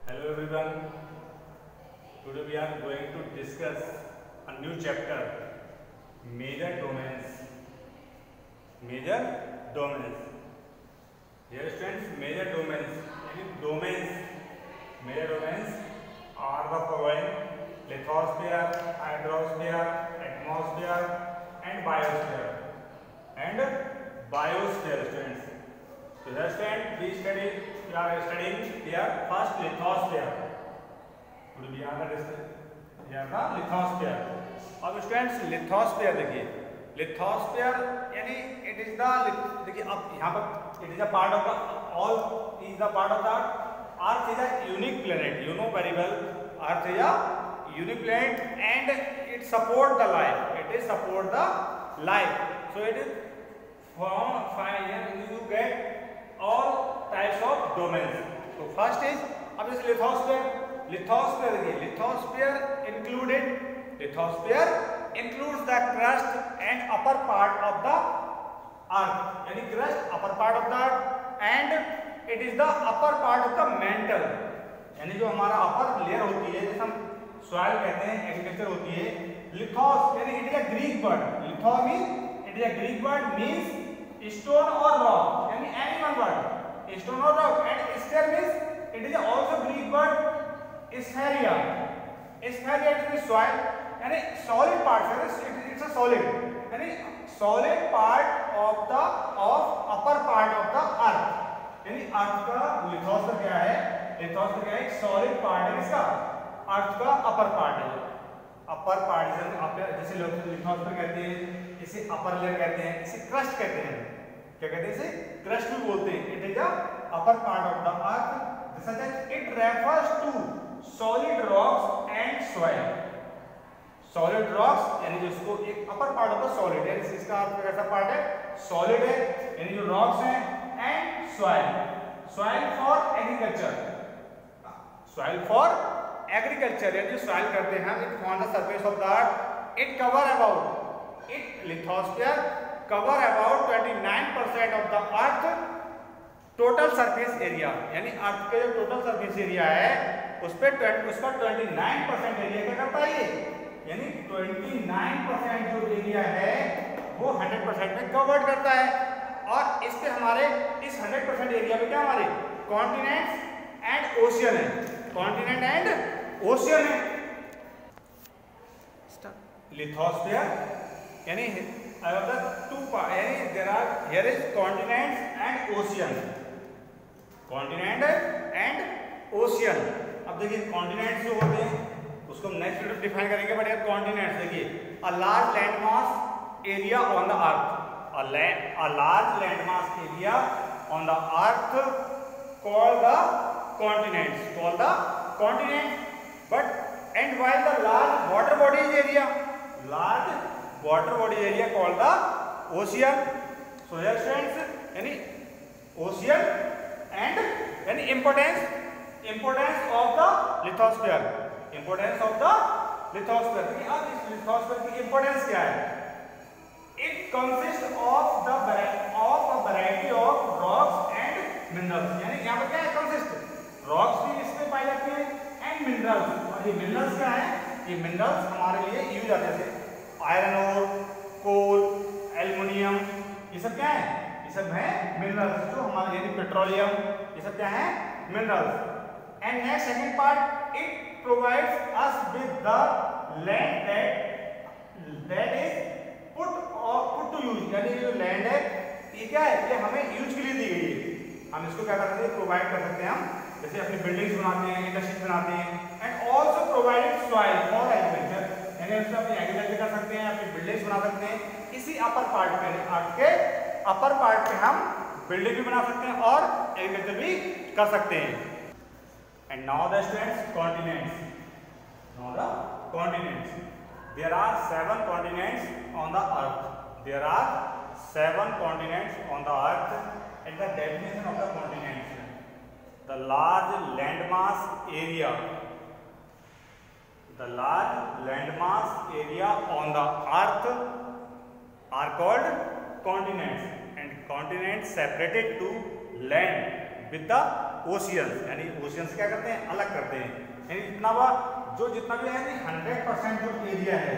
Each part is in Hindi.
Hello everyone. Today we are going to discuss a new chapter, major domains. Major domains. Dear students, major domains. Major domains are the following: lithosphere, hydrosphere, atmosphere, and biosphere. Students. So the student we are studying here first lithosphere. Today we are the lithosphere. अब स्टूडेंट्स लिथोस्फीयर देखिए, लिथोस्फीयर यानी इट इज द, देखिए अब यहाँ पर it is a part of the all is the part of the earth is a unique planet. You know very well, earth is a unique planet and it support the life. It is support the life. So it is from 5 you get all types of domains. So first is अब इस lithosphere देखिए, lithosphere includes the crust and upper part of the earth. यानी crust upper part of the earth and it is the upper part of the mantle. यानी जो हमारा upper layer होती है, जैसे हम soil कहते हैं, agriculture होती है. Lithos यानी it is a Greek word. Litho means it is a Greek word means stone or rock, यानी any one word, stone or rock, and sphere means it is also Greek word spheria. Spheria is soil, यानी solid part, it's a solid, यानी solid part of upper part of the earth. यानी अर्थ का लिथोस्फीयर क्या है? लिथोस्फीयर क्या है? एक solid part है इसका, अर्थ का upper part है. अपर पार्ट जैसे लोग लिथोस्फीयर कहते हैं, इसे अपर लेयर कहते हैं, इसे क्रस्ट कहते हैं. क्या कहते हैं? इसे क्रस्ट भी बोलते हैं. It is the upper part of the earth such that it refers to solid rocks and soil. Solid rocks यानी जिसको एक upper part of the solid है, इसका अर्थ कैसा पार्ट है? सॉलिड है, यानी जो रॉक्स हैं, and soil for agriculture. Soil for agriculture यानी सॉइल करते हैं. It on the surface of the earth. It cover about it lithosphere cover about 29% of the earth total surface area. यानी अर्थ का जो टोटल सरफेस एरिया है उसका 29% एरिया क्या करता है? यानी 29% जो एरिया है वो 100% में कवर्ड करता है. और इस पे हमारे इस 100% एरिया में क्या हमारे कॉन्टिनेंट्स एंड ओशियन है. कॉन्टिनेंट एंड ओशियन है. लिथोस्फीयर यानी two parts, यानी here is continents and ocean. Continent and ocean. अब देखिए कॉन्टिनेंट्स जो होते हैं उसको हम नेक्स्ट वीडियो डिफाइन करेंगे. बट यार कॉन्टिनेंट्स देखिए, a large landmass area on the earth. A large landmass area on the earth called the continent. But and while the large water bodies area called the ocean. So here students, यानी ocean and यानी importance of the lithosphere. Importance of the lithosphere. अब इस lithosphere की importance क्या है? It consists of a variety of rocks and minerals. यानी यहाँ पर क्या है? consist रॉक्स भी इसमें पाई जाती है एंड मिनरल्स. और ये मिनरल्स क्या है? ये मिनरल्स हमारे लिए यूज आते हैं, जैसे आयरन ओर, कोल, एल्युमिनियम, ये सब क्या है? ये सब है मिनरल्स जो हमारे, यानी पेट्रोलियम, ये सब क्या है? Minerals. And next second part, it provides us with the land that is put to use. यानी जो लैंड है ये क्या है? ये हमें यूज के लिए दी गई है. हम इसको क्या कर सकते हैं? प्रोवाइड कर सकते हैं हम, जैसे अपनी बिल्डिंग्स बनाते हैं, इंडस्ट्रीज बनाते हैं. And also provided soil for agriculture. यानी उसमें अपनी एग्रीकल्चर कर सकते हैं, अपनी बिल्डिंग्स बना सकते हैं. इसी अपर पार्ट पे, अर्थ के अपर पार्ट पे हम बिल्डिंग भी बना सकते हैं और एग्रीकल्चर भी कर सकते हैं. And now the students continents. Now the continents. There are 7 continents on the earth. There are 7 continents on the earth. And the definition of the continents: the large landmass area on the earth are called continents, and continents separated to land with the oceans, यानी ओशियंस क्या करते हैं, अलग करते हैं। यानी इतना हुआ जो जितना भी है 100% जो एरिया है,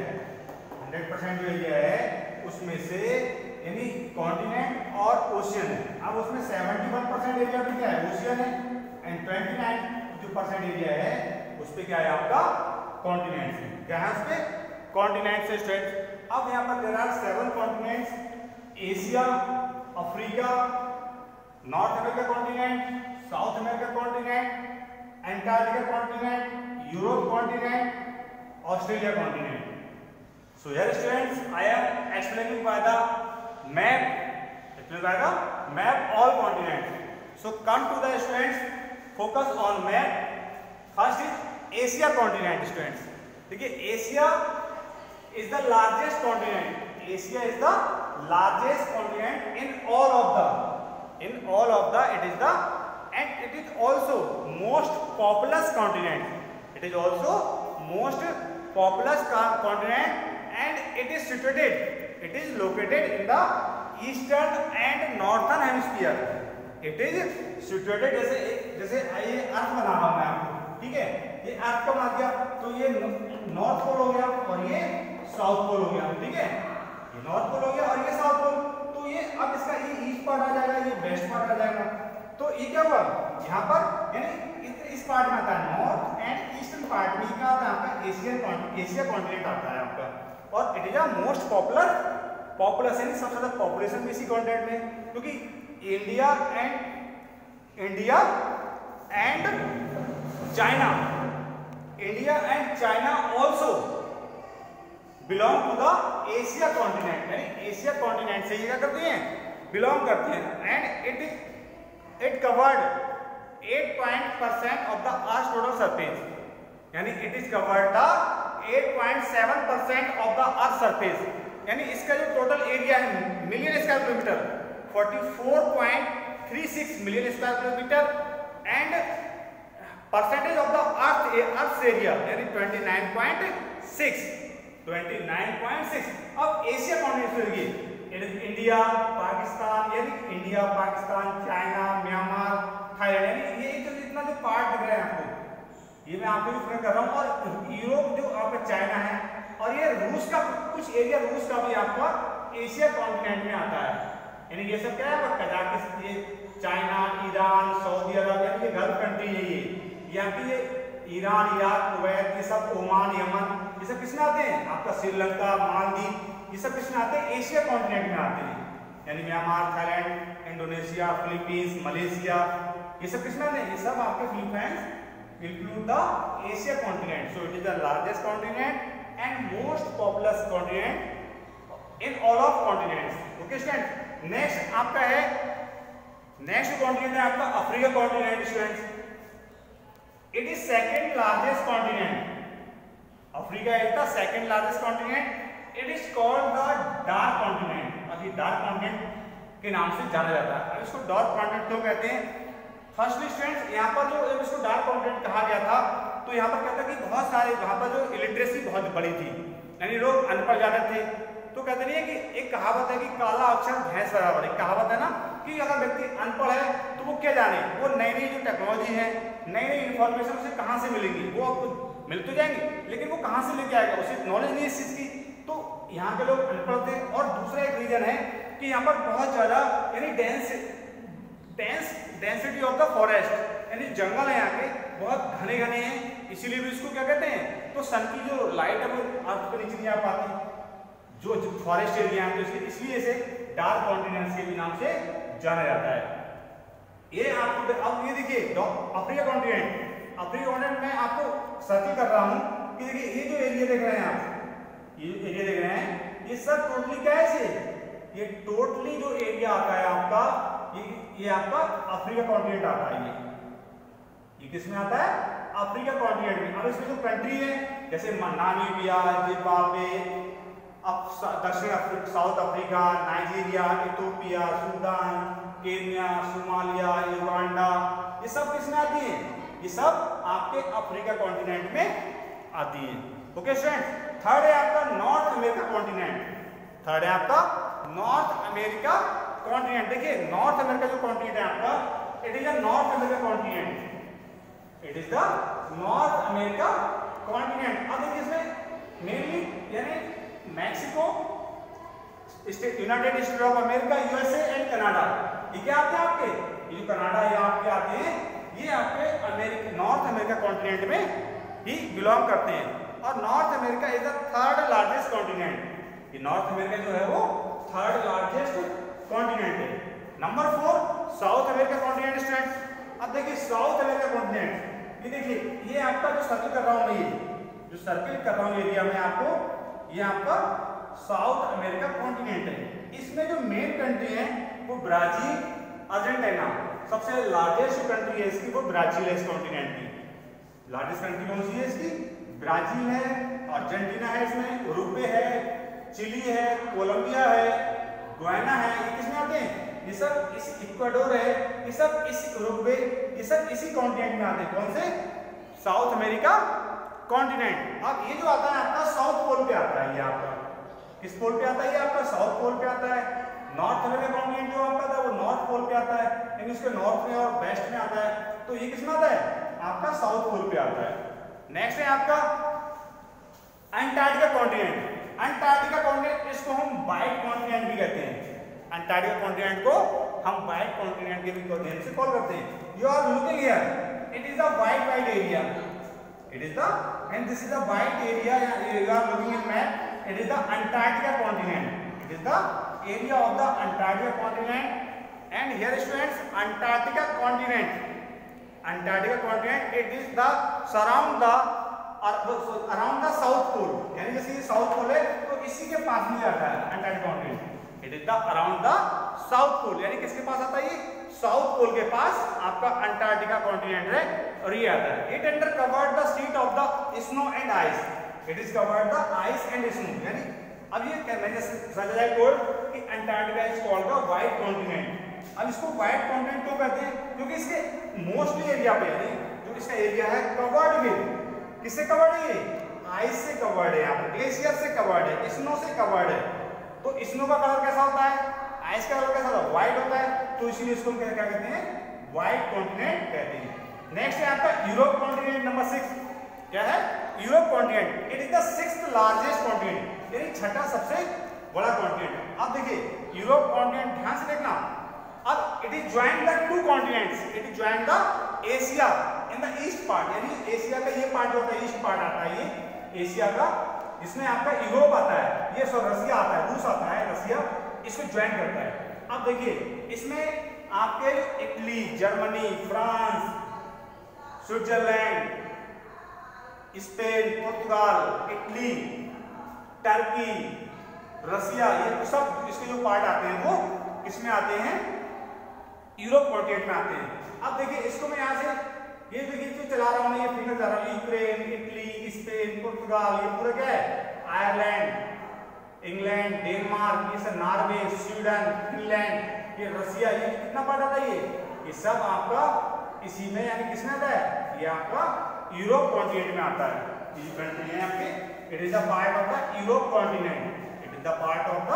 100% जो एरिया है उसमें से यानी कॉन्टिनेंट और ओशियन है। अब उसमें 71% एरिया पे क्या है, ओशियन है, एंड 29% एरिया है उस पे क्या है आपका कॉन्टिनेंट्स है। क्या है उस पे कॉन्टिनेंट्स है स्टूडेंट्स। अब यहाँ पर there are 7 continents, Asia, Africa, North America continent, South America continent, Antarctica continent, Europe continent, Australia continent. So here students, I am explaining by the map all continents. So come to the students, focus on map. First is Asia continent students. देखिए Asia is the largest continent. Asia is the largest continent in all of the it is the, and it is also most populous continent. It is also most populous continent. And it is situated, it is located in the eastern and northern hemisphere. It is situated जैसे ये अर्थ बना रहा हूं मैं आपको, ठीक है, ये अर्थ का बना दिया तो ये नॉर्थ पोल हो गया और ये साउथ पोल हो गया, ठीक है, ये नॉर्थ पोल हो गया और ये साउथ पोल। तो ये अब इसका ये ईस्ट पार्ट आ जाएगा, ये वेस्ट पार्ट आ जाएगा। तो ये क्या हुआ यहाँ पर, यानी इस पार्ट में आता है नॉर्थ एंड ईस्टर्न पार्ट में क्या आता है आपका एशिया कॉन्टिनेंट आता है आपका। और it is a most populous यानी सबसे ज्यादा पॉपुलेशन भी इसी कॉन्टिनेंट में, क्योंकि India and China also belong to the Asia continent, यानी एशिया कॉन्टिनेंट से ये क्या करते हैं, बिलोंग करते हैं। And it covered 8% of the earth total surface, यानी it is covered the 8.7% of the earth surface, यानी इसका जो टोटल एरिया है million square kilometer 44.36 million square kilometre, and percentage of the earth area यानी 29.6। अब एशिया कॉन्टिनेंट इंडिया पाकिस्तान, यानी India Pakistan China Myanmar Thailand, यानी ये जो जितना जो पार्ट दिख रहे हैं आपको, ये मैं आपको एक्सप्लेन कर रहा हूँ। और यूरोप जो आपका चाइना है, और ये रूस का कुछ एरिया रूस का भी आपका एशिया कॉन्टिनेंट में आता है, यानी ये सब क्या है कजाकिस्तान, ये चाइना, ईरान, सऊदी अरब, यानी ये गल्फ कंट्री है, ये यहाँ की ये ईरान, इराक, कुवैत, ये सब ओमान, यमन, ये सब किसमें आते हैं आपका श्रीलंका, मालदीव, ये सब किसमें आते हैं एशिया कॉन्टिनेंट में आते हैं, यानी Myanmar, Thailand, Indonesia, Philippines, Malaysia, ये सब किसमें आते हैं, ये सब आपके Philippines include the Asia continent. So it is the largest continent and most populous continent in all of continents. Okay students, next आपका है, next continent है आपका Africa continent students. It is second largest continent. Africa is the second largest continent. It is called the dark continent. अभी dark continent के नाम से जाना जाता है। अब इसको dark continent क्यों कहते हैं? फर्स्ट स्टूडेंट्स, यहाँ पर जो इसको डार्क कॉन्टिनेंट कहा गया था, तो यहाँ पर कहता है कि बहुत सारे वहाँ पर जो इलिटरेसी बहुत बड़ी थी, यानी लोग अनपढ़ ज्यादा थे। तो कहते नहीं है कि एक कहावत है कि काला अक्षर भैंस बराबर, एक कहावत है ना कि अगर व्यक्ति अनपढ़ है तो वो क्या जाने, वो नई नई जो टेक्नोलॉजी है, नई नई इन्फॉर्मेशन उसे कहाँ से मिलेगी, वो आपको मिल तो जाएंगी लेकिन वो कहाँ से लेके आएगा, उसे नॉलेज नहीं इस चीज की। तो यहाँ के लोग अनपढ़ थे। और दूसरा एक रीजन है कि यहाँ पर बहुत ज्यादा यानी डेंसिटी ऑफ द फॉरेस्ट, यानी जंगल है यहाँ के बहुत घने घने हैं, इसीलिए भी इसको क्या कहते हैं, तो सन की जो लाइट है वो अर्थ पे नीचे नहीं आ पाती, जो फॉरेस्ट एरिया है, तो इसलिए इसे डार्क कॉन्टिनेंट्स के भी नाम से जाना जाता है। ये आपको अब ये देखिए अफ्रीका कॉन्टिनेंट, अफ्रीका कॉन्टिनेंट में आपको सर्च कर रहा हूँ कि देखिए ये जो एरिया देख रहे हैं आप, ये एरिया देख रहे हैं, ये सब टोटली क्या है, ये टोटली जो एरिया आता है आपका, ये आपका अफ्रीका कॉन्टिनेंट आता है। ये किसमें आता है, अफ्रीका कॉन्टिनेंट में। अब इसमें जो कंट्री है जैसे नामीबिया, जिम्बाब्वे, दक्षिण Africa, south Africa, Nigeria, Ethiopia, Sudan, Kenya, Somalia, Uganda, ये सब किसमें आती हैं, ये सब आपके अफ्रीका कॉन्टिनेंट में आती है। ओके स्टूडेंट, थर्ड है आपका नॉर्थ अमेरिका कॉन्टिनेंट, थर्ड है आपका नॉर्थ अमेरिका कॉन्टिनेंट। देखिए नॉर्थ अमेरिका जो कॉन्टिनेंट है आपका, it is the north America continent, it is the north America continent. अब देखिए इसमें मेनली यानी Mexico, United state of America, USA and Canada, ये क्या आते हैं आपके, ये जो कनाडा ये आपके आते हैं, ये आपके अमेरिका नॉर्थ अमेरिका कॉन्टिनेंट में ही बिलोंग करते हैं। और north America is the third largest continent, ये नॉर्थ अमेरिका जो है वो थर्ड लार्जेस्ट कॉन्टिनेंट है। Number 4 south America continent students. अब देखिए साउथ अमेरिका कॉन्टिनेंट, ये देखिए ये आपका जो सर्किल कर रहा हूं मैं, ये जो सर्किल कर रहा हूं एरिया में आपको, ये आपका साउथ अमेरिका कॉन्टिनेंट है। इसमें जो मेन कंट्री है वो ब्राजील, अर्जेंटीना, सबसे लार्जेस्ट कंट्री है इसकी वो ब्राजील है। इस कॉन्टिनेंट की लार्जेस्ट कंट्री कौन सी है इसकी, ब्राजील है, अर्जेंटीना है, इसमें उरुग्वे है, चिली है, कोलंबिया है, गुयाना है, ये किसमें आते हैं, ये सब इस इक्वाडोर है, ये सब इस उरुग्वे, ये सब इसी कॉन्टिनेंट में आते हैं। कौन से, साउथ अमेरिका कॉन्टिनेंट। अब ये जो आता है आपका साउथ पोल पे आता है, ये आपका किस पोल पे आता है, ये आपका साउथ पोल पे आता है। नॉर्थ अमेरिका कॉन्टिनेंट जो आपका था वो नॉर्थ पोल पे आता है, यानी उसके नॉर्थ में और वेस्ट में आता है, तो ये किसमें आता है, आपका साउथ पोल पे आता है। नेक्स्ट है आपका अंटार्कटिका कॉन्टिनेंट। अंटार्कटिका कॉन्टिनेंट, इसको हम वाइट कॉन्टिनेंट भी कहते हैं। अंटार्कटिका कॉन्टिनेंट को हम वाइट कॉन्टिनेंट के भी नेम से कॉल करते हैं। You are looking here, it is the white area, it is the, and this is the white area, you are looking in map, it is the Antarctica continent, it is the area of the Antarctica continent. And here students, Antarctica continent, it is the surround the around the south pole, यानी जैसे ये साउथ पोल है तो इसी के पास में आता है Antarctica continent, it is the around the south pole, यानी किसके पास आता है, ये साउथ पोल के पास आपका अंटार्कटिका कॉन्टिनेंट है और ये आता है। It under covered the sheet of the snow and ice, it is covered the ice and snow, यानी अब ये मैंने समझा टोल्ड कि Antarctica is called the white continent. अब इसको व्हाइट कॉन्टिनेंट क्यों कहते हैं, क्योंकि इसके मोस्टली एरिया पे, यानी जो इसका एरिया है कवर्ड विद, किससे कवर्ड है, ये आइस से कवर्ड है, यहाँ पर ग्लेशियर से कवर्ड है, स्नो से कवर्ड है। तो स्नो का कलर कैसा होता है, आइस का कलर कैसा होता है, व्हाइट होता है, तो इसीलिए इसको क्या कहते हैं, व्हाइट कॉन्टिनेंट कहते हैं। नेक्स्ट है आपका यूरोप कॉन्टिनेंट, नंबर 6 क्या है, Europe continent. It is the 6th largest continent, यानी छठा सबसे बड़ा कॉन्टिनेंट। अब देखिए यूरोप कॉन्टिनेंट ध्यान से देखना, अब it is join the 2 continents, it is join the Asia in the east part, यानी एशिया का ये पार्ट जो होता है ईस्ट पार्ट आता है, ये एशिया का, जिसमें आपका यूरोप आता है, ये सब रसिया आता है, रूस आता है, रसिया इसको ज्वाइन करता है। अब देखिए इसमें आपके Italy, Germany, France, Switzerland, Spain, पुर्तगाल, इटली, टर्की, रसिया, ये सब इसके जो पार्ट आते हैं वो किसमें आते हैं, यूरोप कॉन्टिनेंट में आते हैं। अब देखिए इसको मैं यहाँ से ये देखिए जो चला रहा हूँ मैं, ये फिगर चला रहा हूँ, यूक्रेन, इटली, स्पेन, पुर्तगाल, ये पूरा क्या है, आयरलैंड, इंग्लैंड, डेनमार्क, ये सब नॉर्वे, स्वीडन, फिनलैंड, ये रसिया, ये कितना पार्ट आता है, ये सब आपका इसी में, यानी किसमें आता है, ये आपका यूरोप कॉन्टिनेंट में आता है। ये कंट्री है आपके, it is the part of the Europe continent, it is the part of the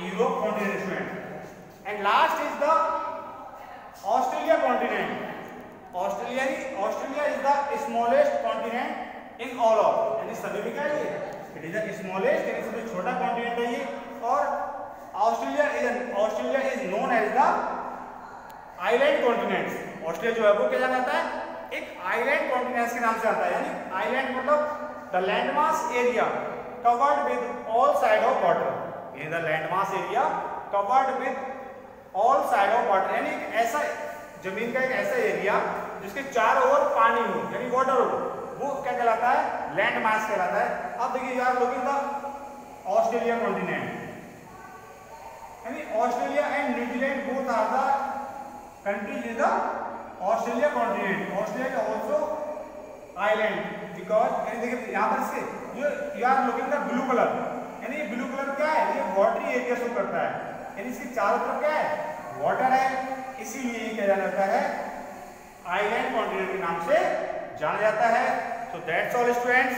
Europe continent. And last is the Australia continent. Australia is the smallest continent in all of, यानी सभी में क्या है, इट इज द स्मॉलेस्ट, यानी सबसे छोटा कॉन्टिनेंट है ये। और Australia is known as the island continent. Australia जो है वो क्या जाना जाता है, एक आइलैंड कॉन्टिनेंट के नाम से आता है, यानी आइलैंड मतलब the landmass area covered with all side of water, ये the landmass area covered with all side of water, यानी ऐसा जमीन का एक ऐसा एरिया जिसके चारों ओर पानी हो, यानी वाटर हो, वो क्या कहलाता है, लैंड मास कहलाता है। अब देखिए यार लुकिंग द ऑस्ट्रेलिया कॉन्टिनेंट, यानी Australia and New Zealand both are the countries in the Australia continent. Australia also island because, देखिए यहाँ पर इसके you are looking the blue colour, यानी ये ब्लू कलर क्या है, ये वाटरी एरिया शो करता है, यानी इसके चारों तरफ क्या है, वाटर है, इसीलिए ये क्या जाना जाता है, आइलैंड कॉन्टिनेंट के नाम से जाना जाता है। So that's all students,